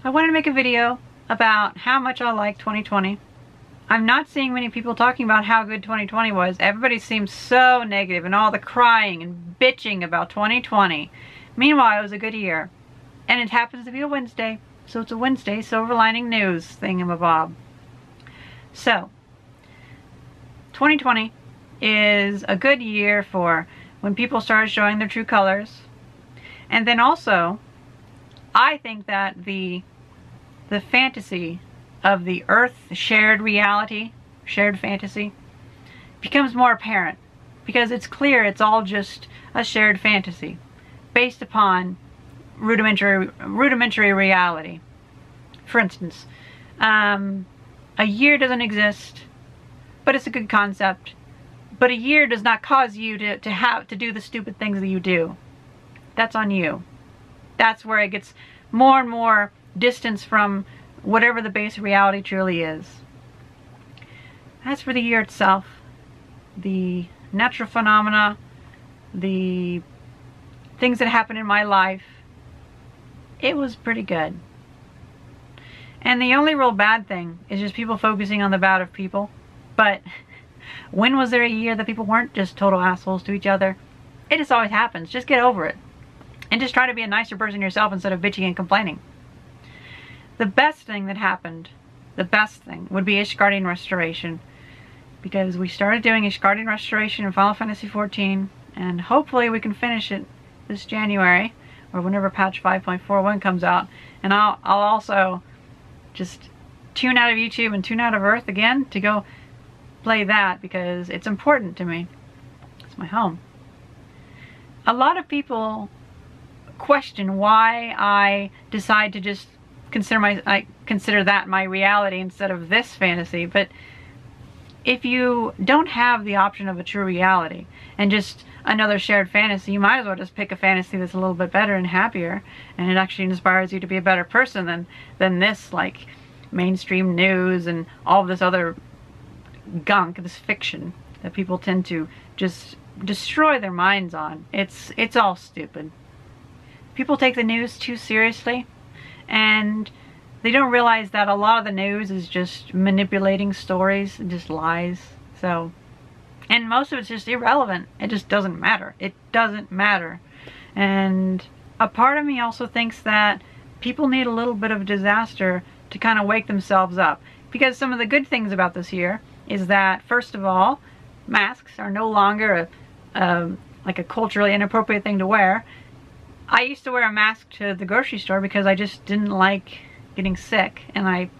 I wanted to make a video about how much I like 2020. I'm not seeing many people talking about how good 2020 was. Everybody seems so negative and all the crying and bitching about 2020. Meanwhile, it was a good year. And it happens to be a Wednesday. So it's a Wednesday silver lining news thingamabob. So, 2020 is a good year for when people started showing their true colors. And then also, I think that the fantasy of the Earth shared reality, shared fantasy, becomes more apparent. Because it's clear it's all just a shared fantasy based upon rudimentary reality. For instance, a year doesn't exist, but it's a good concept. But a year does not cause you to do the stupid things that you do. That's on you. That's where it gets more and more distance from whatever the base reality truly is. As for the year itself, the natural phenomena, the things that happened in my life, it was pretty good. And the only real bad thing is just people focusing on the bad of people. But when was there a year that people weren't just total assholes to each other? It just always happens. Just get over it. And just try to be a nicer person yourself instead of bitching and complaining. The best thing that happened, the best thing, would be Ishgardian Restoration. Because we started doing Ishgardian Restoration in Final Fantasy XIV. And hopefully we can finish it this January. Or whenever patch 5.41 comes out. And I'll also just tune out of YouTube and tune out of Earth again to go play that. Because it's important to me. It's my home. A lot of people question why I decide to just consider that my reality instead of this fantasy. But if you don't have the option of a true reality and just another shared fantasy, you might as well just pick a fantasy that's a little bit better and happier, and it actually inspires you to be a better person than this like mainstream news and all of this other gunk, this fiction that people tend to just destroy their minds on. It's all stupid. People take the news too seriously, and they don't realize that a lot of the news is just manipulating stories and just lies. So, and most of it's just irrelevant. It just doesn't matter. It doesn't matter. And a part of me also thinks that people need a little bit of disaster to kind of wake themselves up. Because some of the good things about this year is that, first of all, masks are no longer like a culturally inappropriate thing to wear. I used to wear a mask to the grocery store because I just didn't like getting sick, and I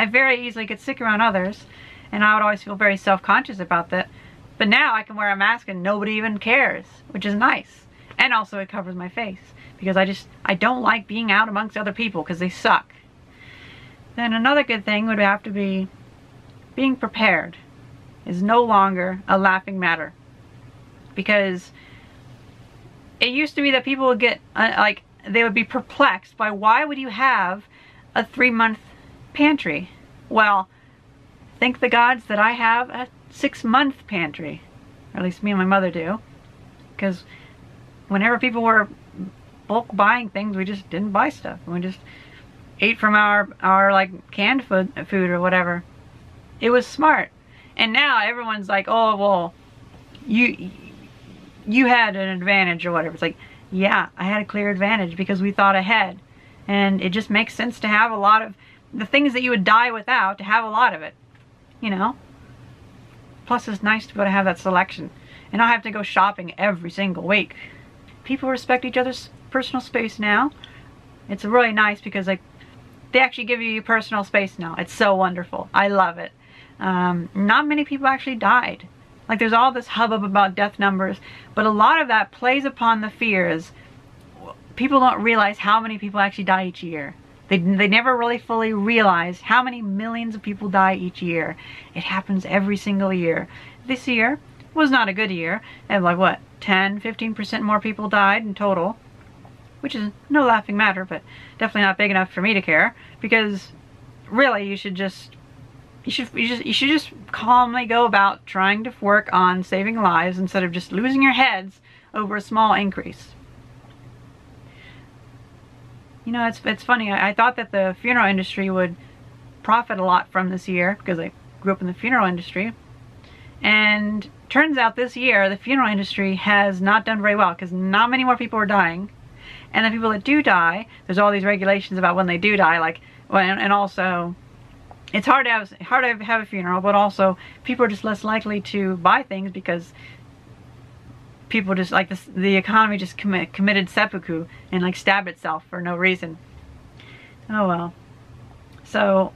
very easily get sick around others, and I would always feel very self-conscious about that. But now I can wear a mask and nobody even cares, which is nice. And also it covers my face because I don't like being out amongst other people because they suck. Then another good thing would have to be being prepared is no longer a laughing matter, because it used to be that people would get, they would be perplexed by why would you have a 3-month pantry? Well, thank the gods that I have a 6-month pantry. Or at least me and my mother do. Because whenever people were bulk buying things, we just didn't buy stuff. We just ate from our like canned food or whatever. It was smart. And now everyone's like, oh, well, you had an advantage or whatever. It's like, yeah, I had a clear advantage because we thought ahead. And it just makes sense to have a lot of the things that you would die without, to have a lot of it, you know? Plus it's nice to be able to have that selection and not have to go shopping every single week. People respect each other's personal space now. It's really nice because like they actually give you your personal space now. It's so wonderful. I love it. Not many people actually died. Like there's all this hubbub about death numbers, but a lot of that plays upon the fears. People don't realize how many people actually die each year. They never really fully realize how many millions of people die each year. It happens every single year. This year was not a good year. And like what, 10-15% more people died in total, which is no laughing matter, but definitely not big enough for me to care. Because really, you should just calmly go about trying to work on saving lives instead of just losing your heads over a small increase. You know, it's funny. I thought that the funeral industry would profit a lot from this year because I grew up in the funeral industry. And turns out this year the funeral industry has not done very well because not many more people are dying. And the people that do die, there's all these regulations about when they do die, like, and also it's hard to have a funeral, but also people are just less likely to buy things because people just like this, the economy just committed seppuku and like stabbed itself for no reason. Oh well. So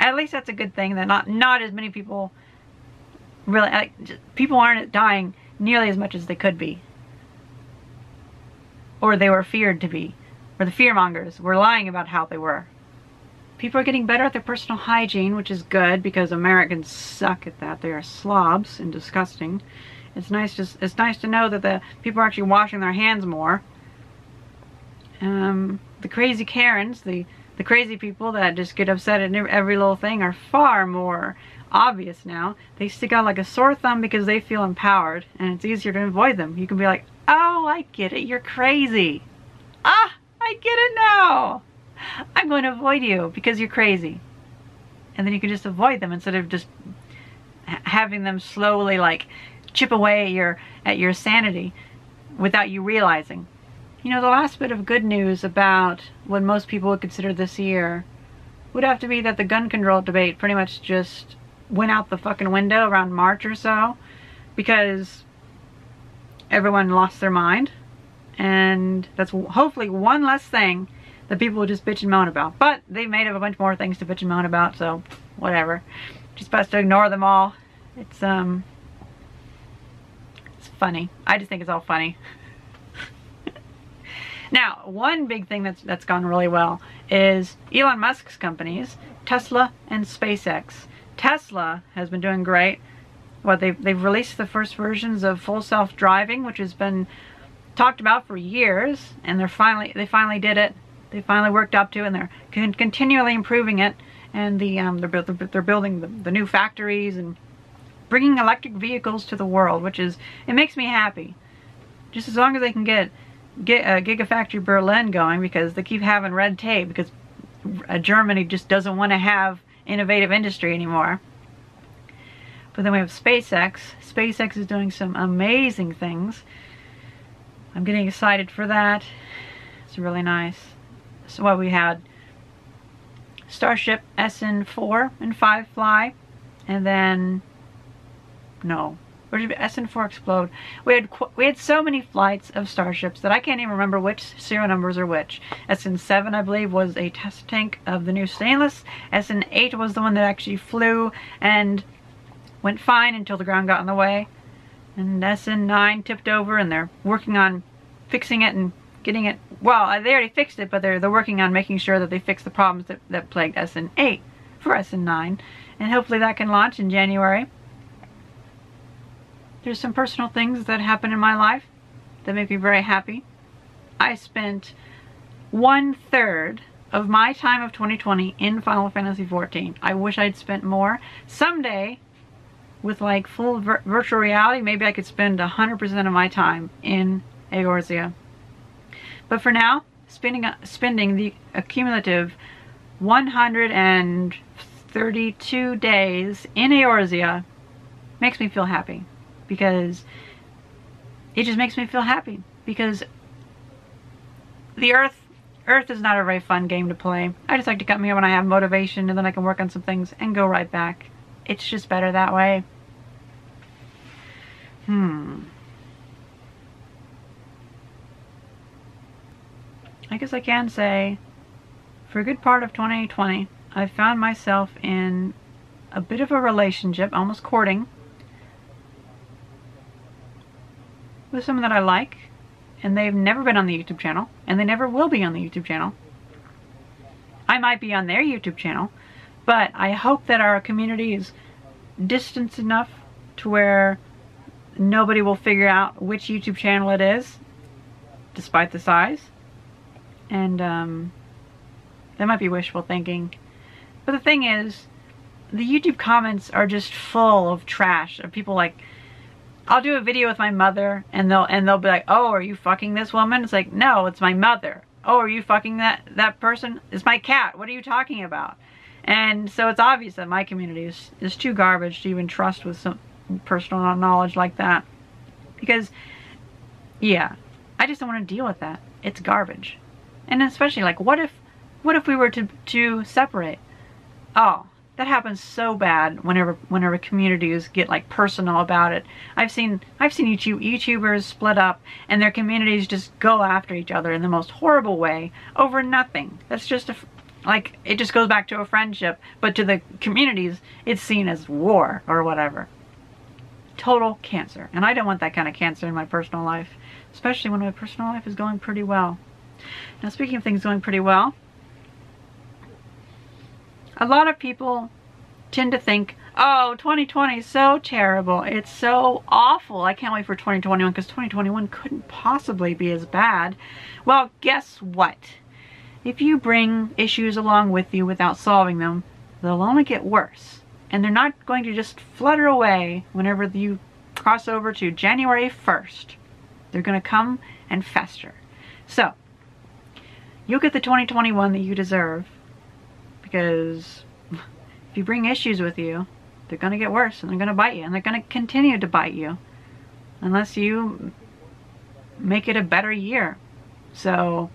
at least that's a good thing that not as many people really, like, people aren't dying nearly as much as they could be, or they were feared to be, or the fearmongers were lying about how they were. People are getting better at their personal hygiene, which is good because Americans suck at that. They are slobs and disgusting. It's nice to know that the people are actually washing their hands more. The crazy Karens, the crazy people that just get upset at every little thing are far more obvious now. They stick out like a sore thumb because they feel empowered, and it's easier to avoid them. You can be like, oh, I get it, you're crazy. Ah, I get it now. I'm going to avoid you because you're crazy. And then you can just avoid them instead of just having them slowly like chip away at your sanity without you realizing. You know, the last bit of good news about what most people would consider this year would have to be that the gun control debate pretty much just went out the fucking window around March or so because everyone lost their mind, and that's hopefully one less thing that people will just bitch and moan about. But they've made up a bunch more things to bitch and moan about, so whatever. Just supposed to ignore them all. It's funny. I just think it's all funny. Now, one big thing that's gone really well is Elon Musk's companies, Tesla and SpaceX. Tesla has been doing great. Well, they've released the first versions of full self-driving, which has been talked about for years, and they finally did it. They finally worked up to it, and they're continually improving it. And they're building the new factories and bringing electric vehicles to the world, which is, it makes me happy. Just as long as they can get Gigafactory Berlin going, because they keep having red tape because Germany just doesn't want to have innovative industry anymore. But then we have SpaceX. SpaceX is doing some amazing things. I'm getting excited for that. It's really nice. So what we had, Starship SN4 and 5 fly, and then no, or did SN4 explode? We had so many flights of Starships that I can't even remember which serial numbers are which. SN7, I believe, was a test tank of the new stainless. SN8 was the one that actually flew and went fine until the ground got in the way. And SN9 tipped over, and they're working on fixing it and getting it, well, they already fixed it, but they're working on making sure that they fix the problems that plagued SN8 for SN9. And hopefully that can launch in January. There's some personal things that happen in my life that make me very happy. I spent 1/3 of my time of 2020 in Final Fantasy XIV. I wish I'd spent more. Someday, with like full virtual reality, maybe I could spend 100% of my time in Eorzea. But for now, spending the accumulative 132 days in Eorzea makes me feel happy. Because it just makes me feel happy. Because the Earth is not a very fun game to play. I just like to come here when I have motivation, and then I can work on some things and go right back. It's just better that way. I guess I can say, for a good part of 2020, I found myself in a bit of a relationship, almost courting, with someone that I like, and they've never been on the YouTube channel, and they never will be on the YouTube channel. I might be on their YouTube channel, but I hope that our community is distant enough to where nobody will figure out which YouTube channel it is, despite the size. And that might be wishful thinking. But the thing is, the YouTube comments are just full of trash, of people like, I'll do a video with my mother, and they'll be like, oh, are you fucking this woman? It's like, no, it's my mother. oh, are you fucking that person? It's my cat. What are you talking about? And so it's obvious that my community is too garbage to even trust with some personal knowledge like that. Because, yeah, I just don't want to deal with that. It's garbage. And especially, like, what if we were to separate? Oh, that happens so bad whenever communities get like personal about it. I've seen YouTubers split up and their communities just go after each other in the most horrible way over nothing. That's just like, it just goes back to a friendship, but to the communities it's seen as war or whatever. Total cancer. And I don't want that kind of cancer in my personal life, especially when my personal life is going pretty well. Now, speaking of things going pretty well, a lot of people tend to think, oh, 2020 is so terrible. It's so awful. I can't wait for 2021 because 2021 couldn't possibly be as bad. Well, guess what? If you bring issues along with you without solving them, they'll only get worse. And they're not going to just flutter away whenever you cross over to January 1st. They're going to come and fester. So, you'll get the 2021 that you deserve. Because if you bring issues with you, they're going to get worse and they're going to bite you. And they're going to continue to bite you unless you make it a better year. So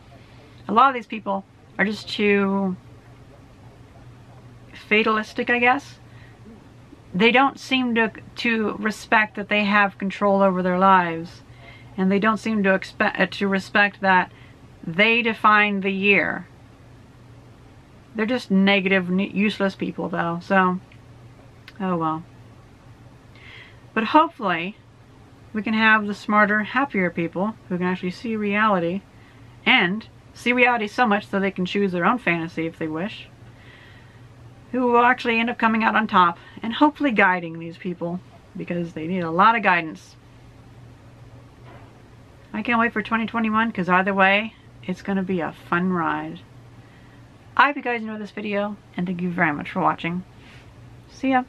a lot of these people are just too fatalistic, I guess. They don't seem to respect that they have control over their lives. And they don't seem to respect that they define the year. They're just negative, useless people though, so, oh well. But hopefully, we can have the smarter, happier people who can actually see reality, and see reality so much so they can choose their own fantasy if they wish, who will actually end up coming out on top, and hopefully guiding these people, because they need a lot of guidance. I can't wait for 2021, because either way, it's going to be a fun ride. I hope you guys enjoyed this video, and thank you very much for watching. See ya!